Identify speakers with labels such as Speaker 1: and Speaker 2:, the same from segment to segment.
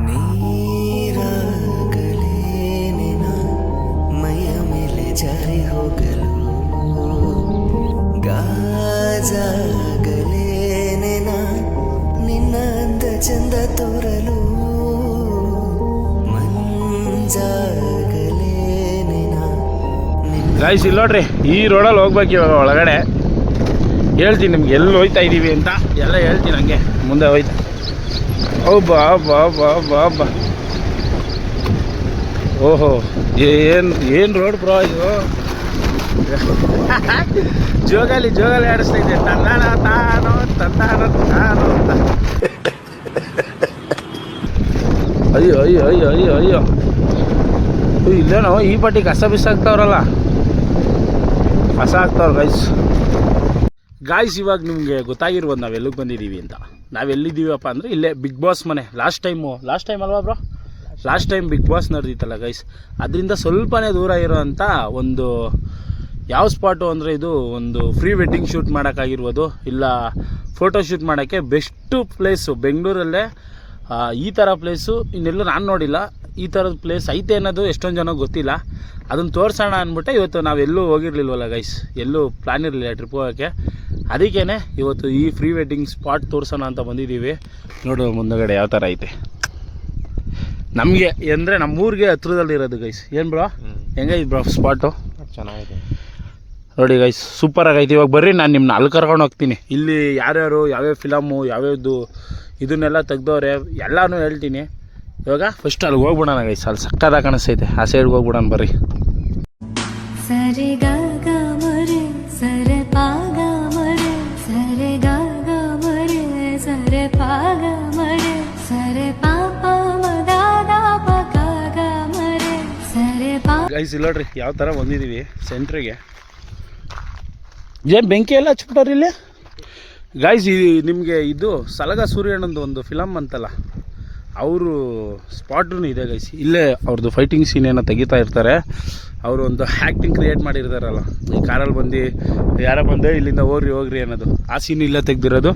Speaker 1: ನೀರಾಗಲೇನಿನ ಮೈಯ ಮೇಲೆ ಜಾರಿ ಹೋಗಲು ಗಾಜಾಗಲೇನಿನ ನಿನ್ನ ಅಂದ ಚಂದ ತೋರಲು ಮಂಜಾಗಲೇನಿನ.
Speaker 2: ಗಾಯ್ಸ್ ಇಲ್ಲಿ ನೋಡ್ರಿ, ಈ ರೋಡಲ್ಲಿ ಹೋಗ್ಬೇಕು ಇವಾಗ ಒಳಗಡೆ. ಹೇಳ್ತೀನಿ ನಿಮ್ಗೆ ಎಲ್ಲಿ ಹೋಯ್ತಾ ಇದ್ದೀವಿ ಅಂತ ಎಲ್ಲ ಹೇಳ್ತೀನಿ. ಹಂಗೆ ಮುಂದೆ ಹೋಯ್ತಾ ಬಾ ಬಾ ಬಾ ಬಾ ಬಾ. ಓಹೋ, ಏನು ರೋಡ್ ಬ್ರೋ ಇದು. ಜೋಗಾಲಿ ಆಡಿಸ್ತಾ ಇದೆ. ತಂದಾನ ತಾನು ತಂದಾನ ತಾನು ಅಂತ. ಅಯ್ಯೋ ಅಯ್ಯೋ ಅಯ್ಯೋ ಅಯ್ಯೋ ಅಯ್ಯೋ. ಇಲ್ಲೇನೋ ಈ ಪಟ್ಟಿ ಕಸ ಬಿಸಾಕ್ತಾವ್ರಲ್ಲ, ಕಸ ಹಾಕ್ತಾವ್ರ. ಗಾಯ್ಸ್ ಇವಾಗ ನಿಮಗೆ ಗೊತ್ತಾಗಿರ್ಬೋದು ನಾವು ಎಲ್ಲಿಗೆ ಬಂದಿದ್ದೀವಿ ಅಂತ. ನಾವು ಎಲ್ಲಿದ್ದೀವಪ್ಪ ಅಂದರೆ ಇಲ್ಲೇ ಬಿಗ್ ಬಾಸ್ ಮನೆ. ಲಾಸ್ಟ್ ಟೈಮ್ ಅಲ್ವಾ bro, last time big boss ನಡೆದಿತ್ತಲ್ಲ ಗೈಸ್, ಅದರಿಂದ ಸ್ವಲ್ಪನೇ ದೂರ ಇರೋವಂಥ ಒಂದು ಯಾವ ಸ್ಪಾಟು ಅಂದರೆ ಇದು ಒಂದು ಪ್ರೀ ವೆಡ್ಡಿಂಗ್ ಶೂಟ್ ಮಾಡೋಕ್ಕಾಗಿರ್ಬೋದು, ಇಲ್ಲ ಫೋಟೋ ಶೂಟ್ ಮಾಡೋಕ್ಕೆ ಬೆಸ್ಟು ಪ್ಲೇಸು ಬೆಂಗಳೂರಲ್ಲೇ. ಈ ಥರ ಪ್ಲೇಸು ಇನ್ನೆಲ್ಲೂ ನಾನು ನೋಡಿಲ್ಲ. ಈ ಥರದ ಪ್ಲೇಸ್ ಐತೆ ಅನ್ನೋದು ಎಷ್ಟೊಂದು ಜನ ಗೊತ್ತಿಲ್ಲ. ಅದನ್ನು ತೋರಿಸೋಣ ಅಂದ್ಬಿಟ್ಟೆ ಇವತ್ತು ನಾವೆಲ್ಲೂ ಹೋಗಿರಲಿಲ್ವಲ್ಲ ಗೈಸ್, ಎಲ್ಲೂ ಪ್ಲ್ಯಾನ್ ಇರಲಿಲ್ಲ ಟ್ರಿಪ್ ಹೋಗೋಕ್ಕೆ. ಅದಕ್ಕೇ ಇವತ್ತು ಈ ಪ್ರೀ ವೆಡ್ಡಿಂಗ್ ಸ್ಪಾಟ್ ತೋರಿಸೋಣ ಅಂತ ಬಂದಿದ್ದೀವಿ. ನೋಡು ಮುಂದಗಡೆ ಯಾವ ಥರ ಐತೆ ನಮಗೆ ಅಂದರೆ ನಮ್ಮೂರಿಗೆ ಹತ್ರದಲ್ಲಿರೋದು ಗೈಸ್. ಏನು ಬ್ರೋ, ಹೆಂಗೈತೆ ಬ್ರೋ ಸ್ಪಾಟು?
Speaker 3: ಚೆನ್ನಾಗಿದೆ
Speaker 2: ನೋಡಿ ಗೈಸ್, ಸೂಪರಾಗಿ ಐತೆ. ಇವಾಗ ಬರ್ರಿ ನಾನು ನಿಮ್ಮನ್ನ ಅಲ್ಲಿ ಕರ್ಕೊಂಡು ಹೋಗ್ತೀನಿ. ಇಲ್ಲಿ ಯಾರ್ಯಾರು ಯಾವ್ಯಾವ ಫಿಲಮು ಯಾವ್ಯಾವ್ದು ಇದನ್ನೆಲ್ಲ ತೆಗ್ದವ್ರೆ ಎಲ್ಲನೂ ಹೇಳ್ತೀನಿ. ಇವಾಗ ಫಸ್ಟ್ ಅಲ್ಲಿಗೆ ಹೋಗ್ಬಿಡೋಣ ಗೈಸ್, ಅಲ್ಲಿ ಸಕ್ಕತ್ತಾಗಿ ಕಾಣಿಸ್ತೈತೆ. ಆ ಸೈಡ್ಗೆ ಹೋಗ್ಬಿಡೋಣ ಬರ್ರಿ.
Speaker 4: ಸರಿ ಗ ಗ ಮರೆ ಸರೆ ಪಾ ಗ ಮರೆ ಸರೆ ಗ ಗ ಮರೆ ಸರೆ ಪಾ ಗ ಮರೆ ಸರೆ ಪಾ ಪ ಮ ದ ದ ಪ ಗ ಗ ಮರೆ ಸರೆ ಪಾ.
Speaker 2: ಗೈಸ್ ಇಲ್ಲ ನೋಡ್ರಿ ಯಾವ ಥರ ಬಂದಿದ್ದೀವಿ ಸೆಂಟ್ರಿಗೆ. ಏನು ಬೆಂಕಿ ಎಲ್ಲ ಹಚ್ಬಿಟ್ಟವ್ರಿ ಇಲ್ಲಿ ಗಾಯ್ಸ್. ನಿಮಗೆ ಇದು ಸಲಗ ಸೂರ್ಯಣ್ಣಂದು ಒಂದು ಫಿಲಮ್ ಅಂತಲ್ಲ, ಅವರು ಸ್ಪಾಟೂ ಇದೆ ಗೈಸ್. ಇಲ್ಲೇ ಅವ್ರದ್ದು ಫೈಟಿಂಗ್ ಸೀನ್ ಏನೋ ತೆಗಿತಾ ಇರ್ತಾರೆ. ಅವರು ಒಂದು ಆ್ಯಕ್ಟಿಂಗ್ ಕ್ರಿಯೇಟ್ ಮಾಡಿರ್ತಾರಲ್ಲ, ಈ ಕಾರಲ್ಲಿ ಬಂದು ಯಾರ ಬಂದು ಇಲ್ಲಿಂದ ಹೋಗ್ರಿ ಅನ್ನೋದು, ಆ ಸೀನ್ ಇಲ್ಲೇ ತೆಗ್ದಿರೋದು.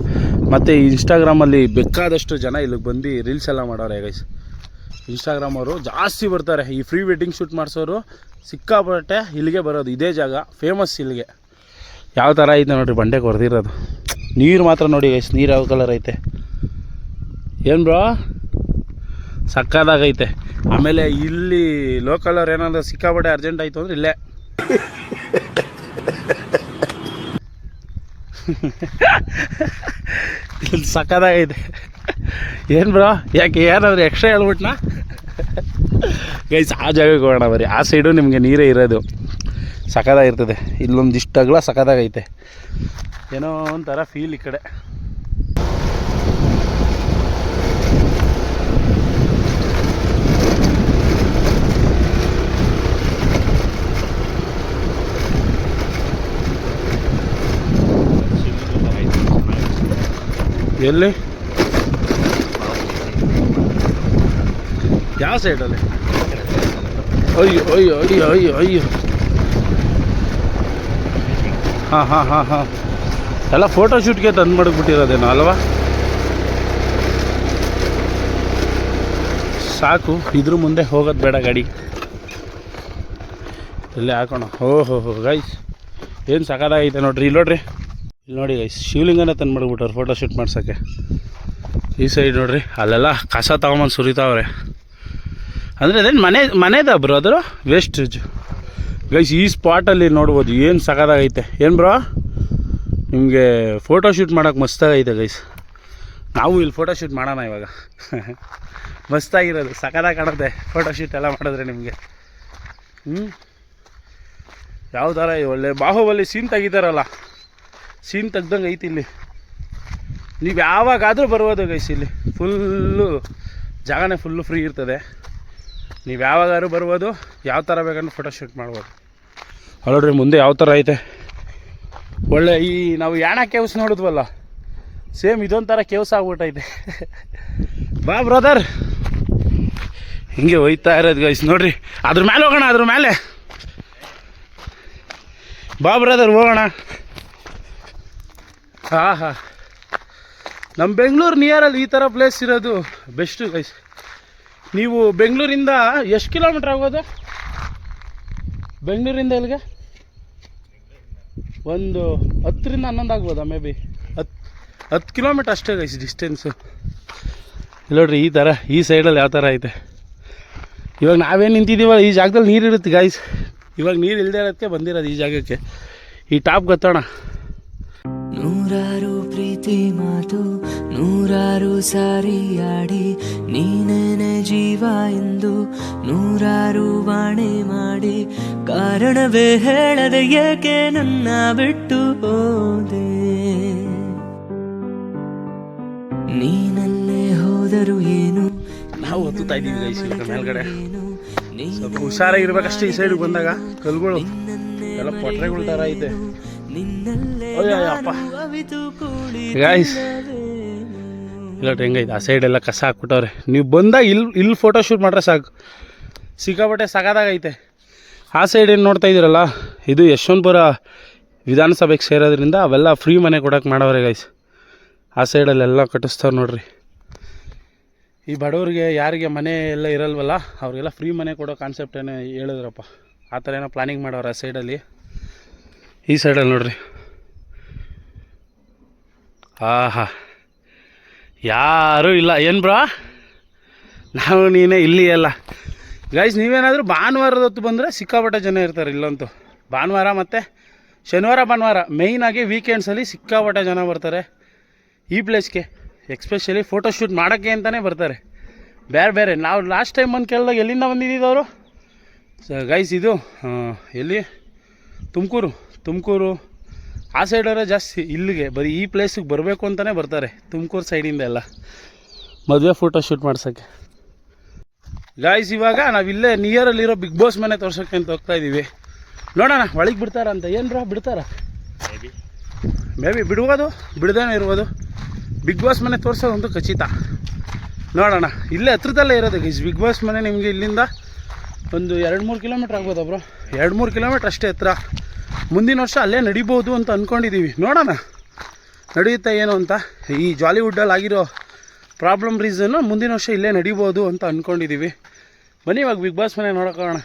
Speaker 2: ಮತ್ತು ಇನ್ಸ್ಟಾಗ್ರಾಮಲ್ಲಿ ಬೇಕಾದಷ್ಟು ಜನ ಇಲ್ಲಿಗೆ ಬಂದು ರೀಲ್ಸ್ ಎಲ್ಲ ಮಾಡೋರೆ ಗೈಸ್. ಇನ್ಸ್ಟಾಗ್ರಾಮ್ ಅವರು ಜಾಸ್ತಿ ಬರ್ತಾರೆ. ಈ ಪ್ರೀ ವೆಡ್ಡಿಂಗ್ ಶೂಟ್ ಮಾಡಿಸೋರು ಸಿಕ್ಕಾಪಟ್ಟೆ ಇಲ್ಲಿಗೆ ಬರೋದು. ಇದೇ ಜಾಗ ಫೇಮಸ್ ಇಲ್ಲಿಗೆ. ಯಾವ ಥರ ಐತೆ ನೋಡಿರಿ ಬಂಡೆಗೆ ಹೊಡೆದಿರೋದು. ನೀರು ಮಾತ್ರ ನೋಡಿ ಗೈಸ್, ನೀರು ಯಾವ ಕಲರ್ ಐತೆ ಏನು ಬ್ರೋ, ಸಕ್ಕದಾಗೈತೆ. ಆಮೇಲೆ ಇಲ್ಲಿ ಲೋಕಲ್ ಅವ್ರು ಏನಾದ್ರು ಸಿಕ್ಕಾಪಟ್ಟೆ ಅರ್ಜೆಂಟ್ ಆಯಿತು ಅಂದರೆ ಇಲ್ಲೇ ಇಲ್ಲಿ ಸಕ್ಕದಾಗೈತೆ. ಏನು ಬ್ರೋ, ಯಾಕೆ ಏನಾದರೂ ಎಕ್ಸ್ಟ್ರಾ ಹೇಳ್ಬಿಟ್ನಾ ಗೈಸ್? ಆ ಜಾಗಕ್ಕೆ ಹೋಗೋಣ ಬರೀ. ಆ ಸೈಡು ನಿಮಗೆ ನೀರೇ ಇರೋದು, ಸಕ್ಕದಾಗಿರ್ತದೆ. ಇಲ್ಲೊಂದಿಷ್ಟು ಅಗಲ ಸಕ್ಕದಾಗೈತೆ. ಏನೋ ಒಂಥರ ಫೀಲ್ ಈ ಕಡೆ. ಎಲ್ಲಿ ಯಾವ ಸೈಡಲ್ಲಿ? ಅಯ್ಯೋ ಅಯ್ಯೋ ಅಯ್ಯೋ ಅಯ್ಯೋ ಅಯ್ಯೋ. ಹಾಂ ಎಲ್ಲ ಫೋಟೋ ಶೂಟ್ಗೆ ತಂದು ಮಾಡಿಬಿಟ್ಟಿರೋದೇನೋ ಅಲ್ವಾ? ಸಾಕು, ಇದ್ರ ಮುಂದೆ ಹೋಗೋದು ಬೇಡ ಗಾಡಿ. ಇಲ್ಲೇ ಹಾಕೋಣ. ಓಹೋ ಗೈಸ್, ಏನು ಸಕ್ಕದಾಗೈತೆ ನೋಡ್ರಿ. ಇಲ್ಲಿ ನೋಡಿ ಗೈಸ್, ಶಿವಲಿಂಗನ ತಂದು ಮಾಡಿಬಿಟ್ಟವ್ರು ಫೋಟೋ ಶೂಟ್ ಮಾಡ್ಸೋಕ್ಕೆ. ಈ ಸೈಡ್ ನೋಡ್ರಿ, ಅಲ್ಲೆಲ್ಲ ಕಸ ತಗೊಂಬಂದು ಸುರಿತಾವ್ರೆ. ಅಂದರೆ ಅದೇನು ಮನೆದ ಬ್ರೋ ಅದು ವೇಸ್ಟೇಜ್ ಗೈಸ್. ಈ ಸ್ಪಾಟಲ್ಲಿ ನೋಡ್ಬೋದು ಏನು ಸಕ್ಕದಾಗೈತೆ. ಏನು ಬ್ರೋ, ನಿಮಗೆ ಫೋಟೋ ಶೂಟ್ ಮಾಡೋಕೆ ಮಸ್ತಾಗೈತೆ ಗೈಸ್. ನಾವು ಇಲ್ಲಿ ಫೋಟೋ ಶೂಟ್ ಮಾಡೋಣ ಇವಾಗ. ಮಸ್ತಾಗಿರೋದು, ಸಕ್ಕದಾಗಿ ಕಾಣುತ್ತೆ ಫೋಟೋ ಶೂಟ್ ಎಲ್ಲ ಮಾಡಿದ್ರೆ ನಿಮಗೆ. ಯಾವ ಥರ ಒಳ್ಳೆ ಬಾಹುಬಲಿ ಸೀನ್ ತೆಗಿತಾರಲ್ಲ, ಸೀನ್ ತೆಗ್ದಂಗೆ ಐತಿ ಇಲ್ಲಿ. ನೀವು ಯಾವಾಗಾದರೂ ಬರ್ಬೋದು ಗೈಸ್. ಇಲ್ಲಿ ಫುಲ್ಲು ಜಾಗನೇ ಫುಲ್ಲು ಫ್ರೀ ಇರ್ತದೆ. ನೀವು ಯಾವಾಗಾದ್ರೂ ಬರ್ಬೋದು, ಯಾವ ಥರ ಬೇಕಂದ್ರೆ ಫೋಟೋ ಶೂಟ್ ಮಾಡ್ಬೋದು. ನೋಡ್ರಿ ಮುಂದೆ ಯಾವ ಥರ ಐತೆ. ಒಳ್ಳೆ ಈ ನಾವು ಯಾಣ ಕೇವ್ಸ್ ನೋಡಿದ್ವಲ್ಲ, ಸೇಮ್ ಇದೊಂಥರ ಕೇವ್ಸ್ ಆಗ್ಬಿಟ್ಟೈತೆ. ಬಾ ಬ್ರದರ್, ಹಿಂಗೆ ಹೋಯ್ತಾ ಇರೋದು ಗೈಸ್. ನೋಡ್ರಿ ಅದ್ರ ಮೇಲೆ ಹೋಗೋಣ, ಅದ್ರ ಮೇಲೆ ಬಾ ಬ್ರದರ್ ಹೋಗೋಣ. ನಮ್ಮ ಬೆಂಗಳೂರು ನಿಯರಲ್ಲಿ ಈ ಥರ ಪ್ಲೇಸ್ ಇರೋದು ಬೆಸ್ಟು ಗೈಸ್. ನೀವು ಬೆಂಗಳೂರಿಂದ ಎಷ್ಟು ಕಿಲೋಮೀಟ್ರ್ ಆಗೋದು? ಬೆಂಗಳೂರಿಂದ ಇಲ್ಲಿಗೆ ಒಂದು 10ರಿಂದ 11 ಆಗ್ಬೋದಾ ಮೇ ಬಿ. 10 ಕಿಲೋಮೀಟ್ರ್ ಅಷ್ಟೇ ಗೈಸ್ ಡಿಸ್ಟೆನ್ಸು. ಇಲ್ಲ ನೋಡ್ರಿ ಈ ಥರ ಈ ಸೈಡಲ್ಲಿ ಯಾವ ಥರ ಐತೆ. ಇವಾಗ ನಾವೇನು ನಿಂತಿದ್ದೀವಲ್ಲ ಈ ಜಾಗದಲ್ಲಿ ನೀರಿರುತ್ತೆ ಗೈಸ್. ಇವಾಗ ನೀರು ಇಲ್ಲದೆ ಇರೋದಕ್ಕೆ ಬಂದಿರೋದು ಈ ಜಾಗಕ್ಕೆ. ಈ ಟಾಪ್ ಗೊತ್ತೋಣ.
Speaker 1: ನೂರಾರು ಪ್ರೀತಿ ಮಾತು ನೂರಾರು ಸಾರಿ ಆಡಿ ನೀನೇನೆ ಜೀವ ಎಂದು ನೂರಾರು ವಾಣೆ ಮಾಡಿ ಕಾರಣವೇ ಹೇಳದೆ ಏಕೆ ನನ್ನ ಬಿಟ್ಟು ಹೋದೆ. ನೀನಲ್ಲೇ ಹೋದರು ಏನು
Speaker 2: ನಾವು ಹತ್ತುತ್ತಾ ಇದ್ದೀವಿ ಗೈಸ್ ಇವಾಗ ಮೇಲ್ಗಡೆ. ಸ್ವಲ್ಪ ಹುಷಾರಾಗಿರ್ಬೇಕಷ್ಟೇ ಈ ಸೈಡಿಗೆ ಬಂದಾಗ. ಕಲ್ಗಳು ಎಲ್ಲ ಪೊಟ್ರೆಗಳ ಥರ ಐತೆ. ಅಯ್ಯಪ್ಪ ಗೈಸ್ ಇಲ್ಲ ಹೆಂಗೈತೆ ಆ ಸೈಡೆಲ್ಲ ಕಸ ಹಾಕ್ಬಿಟ್ಟವ್ರೆ. ನೀವು ಬಂದಾಗ ಇಲ್ಲಿ ಫೋಟೋ ಶೂಟ್ ಮಾಡ್ರೆ ಸಾಕು, ಸಿಕ್ಕಾಪಟ್ಟೆ ಸಗದಾಗೈತೆ. ಆ ಸೈಡ್ ಏನು ನೋಡ್ತಾ ಇದ್ದೀರಲ್ಲ ಇದು ಯಶವಂತಪುರ ವಿಧಾನಸಭೆಗೆ ಸೇರೋದ್ರಿಂದ ಅವೆಲ್ಲ ಫ್ರೀ ಮನೆ ಕೊಡೋಕೆ ಮಾಡವ್ರೆ ಗೈಸ್. ಆ ಸೈಡಲ್ಲೆಲ್ಲ ಕಟ್ಟಿಸ್ತಾವ್ರೆ ನೋಡ್ರಿ. ಈ ಬಡವ್ರಿಗೆ ಯಾರಿಗೆ ಮನೆ ಎಲ್ಲ ಇರಲ್ವಲ್ಲ ಅವ್ರಿಗೆಲ್ಲ ಫ್ರೀ ಮನೆ ಕೊಡೋ ಕಾನ್ಸೆಪ್ಟ್ ಏನೋ ಹೇಳಿದ್ರಪ್ಪ. ಆ ಥರ ಏನೋ ಪ್ಲಾನಿಂಗ್ ಮಾಡವ್ರೆ ಆ ಸೈಡಲ್ಲಿ. ಈ ಸೈಡಲ್ಲಿ ನೋಡ್ರಿ ಆಹಾ ಯಾರೂ ಇಲ್ಲ. ಏನು ಬ್ರೋ ನಾವು ನೀನೇ ಇಲ್ಲಿ ಅಲ್ಲ ಗೈಸ್. ನೀವೇನಾದರೂ ಭಾನುವಾರದ ಹೊತ್ತು ಬಂದರೆ ಸಿಕ್ಕಾಪಟ್ಟೆ ಜನ ಇರ್ತಾರೆ ಇಲ್ಲಂತೂ. ಭಾನುವಾರ ಮತ್ತು ಶನಿವಾರ ಭಾನುವಾರ ಮೇಯ್ನಾಗಿ ವೀಕೆಂಡ್ಸಲ್ಲಿ ಸಿಕ್ಕಾಪಟ್ಟೆ ಜನ ಬರ್ತಾರೆ ಈ ಪ್ಲೇಸ್ಗೆ. ಎಕ್ಸ್ಪೆಷಲಿ ಫೋಟೋಶೂಟ್ ಮಾಡೋಕ್ಕೆ ಅಂತಲೇ ಬರ್ತಾರೆ ಬೇರೆ ಬೇರೆ. ನಾವು ಲಾಸ್ಟ್ ಟೈಮ್ ಬಂದು ಕೇಳಿದಾಗ ಎಲ್ಲಿಂದ ಬಂದಿದ್ದವರು ಗೈಸ್ ಇದು ಎಲ್ಲಿ ತುಮಕೂರು ಆ ಸೈಡವರೇ ಜಾಸ್ತಿ. ಇಲ್ಲಿಗೆ ಬರೀ ಈ ಪ್ಲೇಸಿಗೆ ಬರಬೇಕು ಅಂತಲೇ ಬರ್ತಾರೆ ತುಮಕೂರು ಸೈಡಿಂದ ಎಲ್ಲ ಮದುವೆ ಫೋಟೋಶೂಟ್ ಮಾಡ್ಸೋಕ್ಕೆ. ಗಾಯ್ಸ್ ಇವಾಗ ನಾವಿಲ್ಲೇ ನಿಯರಲ್ಲಿರೋ ಬಿಗ್ ಬಾಸ್ ಮನೆ ತೋರ್ಸೋಕ್ಕೆ ಅಂತ ಹೋಗ್ತಾಯಿದ್ದೀವಿ. ನೋಡೋಣ ಒಳಗೆ ಬಿಡ್ತಾರಂತ. ಏನು ಬ್ರೋ ಬಿಡ್ತಾರ? ಮೇ ಬಿ ಬಿಡ್ಬೋದು, ಬಿಡ್ದೇನೋ ಇರ್ಬೋದು. ಬಿಗ್ ಬಾಸ್ ಮನೆ ತೋರಿಸೋದಂತೂ ಖಚಿತ. ನೋಡೋಣ. ಇಲ್ಲೇ ಹತ್ರದಲ್ಲೇ ಇರೋದು ಗೈಸ್ ಬಿಗ್ ಬಾಸ್ ಮನೆ. ನಿಮಗೆ ಇಲ್ಲಿಂದ ಒಂದು 2-3 ಕಿಲೋಮೀಟ್ರ್ ಆಗ್ಬೋದಾ ಬ್ರೋ? 2-3 ಕಿಲೋಮೀಟ್ರ್ ಅಷ್ಟೇ ಹತ್ರ. ಮುಂದಿನ ವರ್ಷ ಅಲ್ಲೇ ನಡಿಬೋದು ಅಂತ ಅಂದ್ಕೊಂಡಿದ್ದೀವಿ. ನೋಡೋಣ ನಡೆಯುತ್ತೆ ಏನು ಅಂತ. ಈ ಜಾಲಿವುಡ್ಡಲ್ಲಿ ಆಗಿರೋ ಪ್ರಾಬ್ಲಮ್ ರೀಸನ್ನು ಮುಂದಿನ ವರ್ಷ ಇಲ್ಲೇ ನಡಿಬೋದು ಅಂತ ಅಂದ್ಕೊಂಡಿದ್ದೀವಿ. ಬನ್ನಿ ಇವಾಗ ಬಿಗ್ ಬಾಸ್ ಮನೆ ನೋಡೋಕ್ಕೋಣ.